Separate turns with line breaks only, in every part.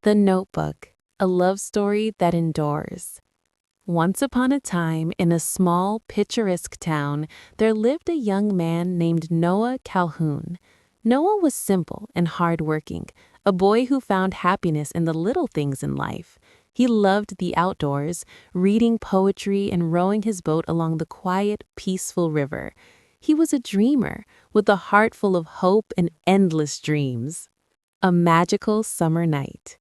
The Notebook, a love story that endures. Once upon a time, in a small, picturesque town, there lived a young man named Noah Calhoun. Noah was simple and hardworking, a boy who found happiness in the little things in life. He loved the outdoors, reading poetry and rowing his boat along the quiet, peaceful river. He was a dreamer, with a heart full of hope and endless dreams. A magical summer night.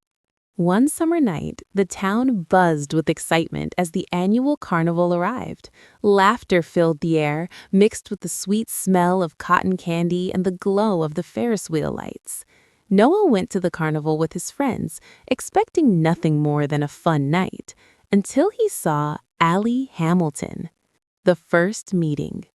One summer night, the town buzzed with excitement as the annual carnival arrived. Laughter filled the air, mixed with the sweet smell of cotton candy and the glow of the Ferris wheel lights. Noah went to the carnival with his friends, expecting nothing more than a fun night, until he saw Allie Hamilton. The first meeting.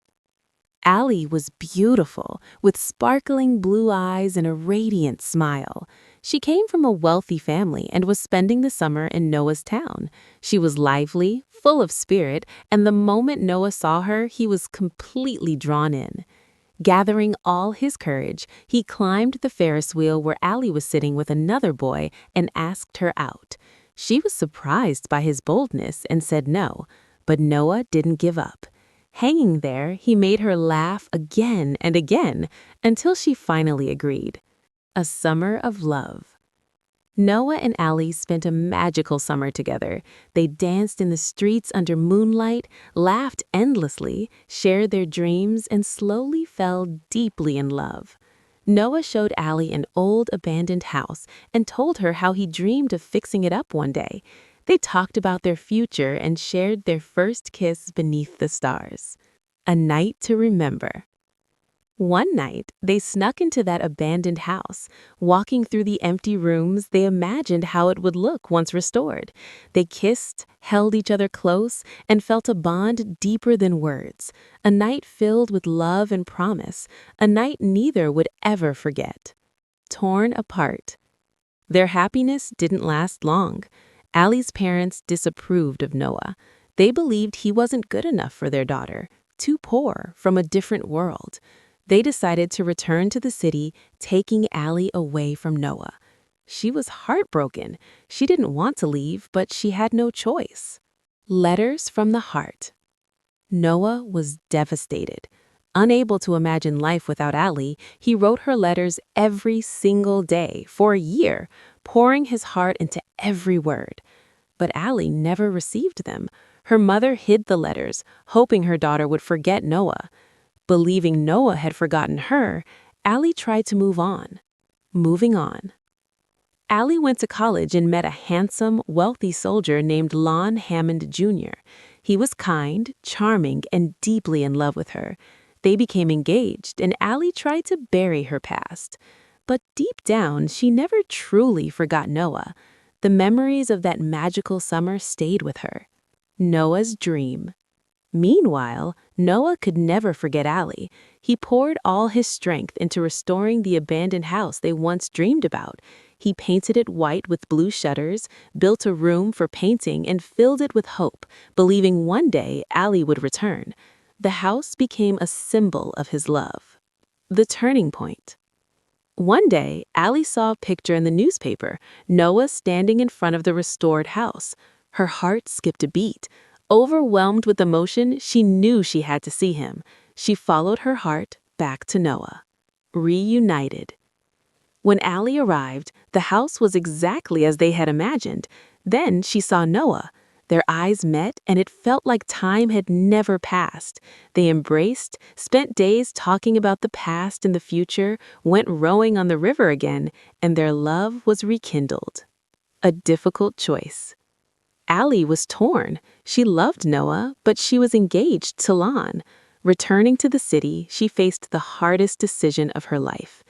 Allie was beautiful, with sparkling blue eyes and a radiant smile. She came from a wealthy family and was spending the summer in Noah's town. She was lively, full of spirit, and the moment Noah saw her, he was completely drawn in. Gathering all his courage, he climbed the Ferris wheel where Allie was sitting with another boy and asked her out. She was surprised by his boldness and said no, but Noah didn't give up. Hanging there, he made her laugh again and again until she finally agreed. A summer of love. Noah and Allie spent a magical summer together. They danced in the streets under moonlight, laughed endlessly, shared their dreams, and slowly fell deeply in love. Noah showed Allie an old abandoned house and told her how he dreamed of fixing it up one day. They talked about their future and shared their first kiss beneath the stars. A night to remember. One night, they snuck into that abandoned house. Walking through the empty rooms, they imagined how it would look once restored. They kissed, held each other close, and felt a bond deeper than words. A night filled with love and promise, a night neither would ever forget. Torn apart. Their happiness didn't last long. Allie's parents disapproved of Noah. They believed he wasn't good enough for their daughter, too poor, from a different world. They decided to return to the city, taking Allie away from Noah. She was heartbroken. She didn't want to leave, but she had no choice. Letters from the heart. Noah was devastated. Unable to imagine life without Allie, he wrote her letters every single day for a year, pouring his heart into every word. But Allie never received them. Her mother hid the letters, hoping her daughter would forget Noah. Believing Noah had forgotten her, Allie tried to move on. Moving on. Allie went to college and met a handsome, wealthy soldier named Lon Hammond Jr. He was kind, charming, and deeply in love with her. They became engaged, and Allie tried to bury her past. But deep down, she never truly forgot Noah. The memories of that magical summer stayed with her. Noah's dream. Meanwhile, Noah could never forget Allie. He poured all his strength into restoring the abandoned house they once dreamed about. He painted it white with blue shutters, built a room for painting, and filled it with hope, believing one day Allie would return. The house became a symbol of his love. The turning point. One day, Allie saw a picture in the newspaper, Noah standing in front of the restored house. Her heart skipped a beat. Overwhelmed with emotion, she knew she had to see him. She followed her heart back to Noah. Reunited. When Allie arrived, the house was exactly as they had imagined. Then she saw Noah. Their eyes met, and it felt like time had never passed. They embraced, spent days talking about the past and the future, went rowing on the river again, and their love was rekindled. A difficult choice. Allie was torn. She loved Noah, but she was engaged to Lon. Returning to the city, she faced the hardest decision of her life.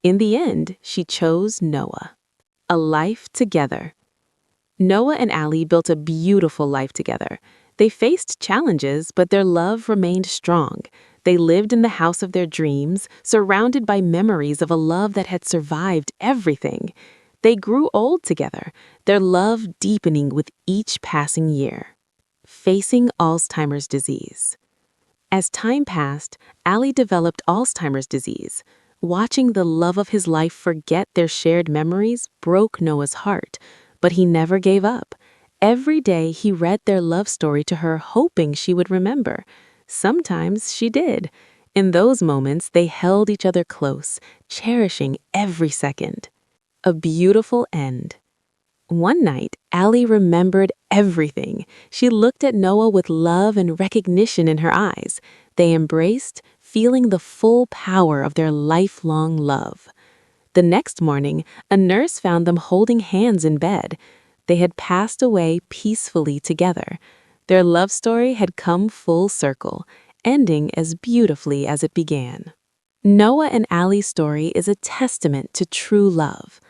In the end, she chose Noah. A life together. Noah and Allie built a beautiful life together. They faced challenges, but their love remained strong. They lived in the house of their dreams, surrounded by memories of a love that had survived everything. They grew old together, their love deepening with each passing year. Facing Alzheimer's disease. As time passed, Allie developed Alzheimer's disease. Watching the love of his life forget their shared memories broke Noah's heart, but he never gave up. Every day he read their love story to her, hoping she would remember. Sometimes she did. In those moments, they held each other close, cherishing every second. A beautiful end. One night, Allie remembered everything. She looked at Noah with love and recognition in her eyes. They embraced, feeling the full power of their lifelong love. The next morning, a nurse found them holding hands in bed. They had passed away peacefully together. Their love story had come full circle, ending as beautifully as it began. Noah and Allie's story is a testament to true love.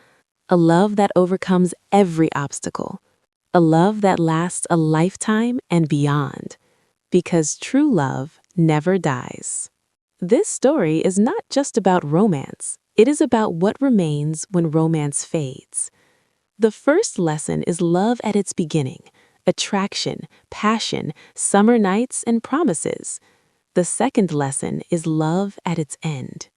A love that overcomes every obstacle. A love that lasts a lifetime and beyond. Because true love never dies. This story is not just about romance. It is about what remains when romance fades. The first lesson is love at its beginning. Attraction, passion, summer nights, and promises. The second lesson is love at its end.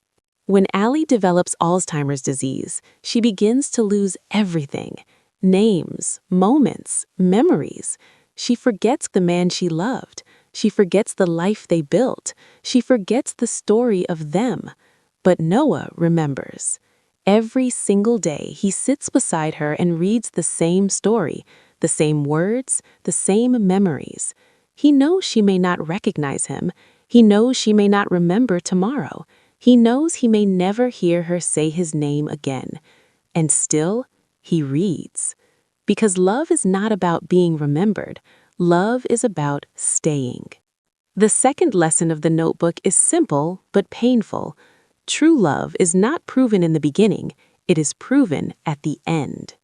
When Allie develops Alzheimer's disease, she begins to lose everything. Names, moments, memories. She forgets the man she loved. She forgets the life they built. She forgets the story of them. But Noah remembers. Every single day, he sits beside her and reads the same story, the same words, the same memories. He knows she may not recognize him. He knows she may not remember tomorrow. He knows he may never hear her say his name again. And still, he reads. Because love is not about being remembered. Love is about staying. The second lesson of the notebook is simple but painful. True love is not proven in the beginning. It is proven at the end.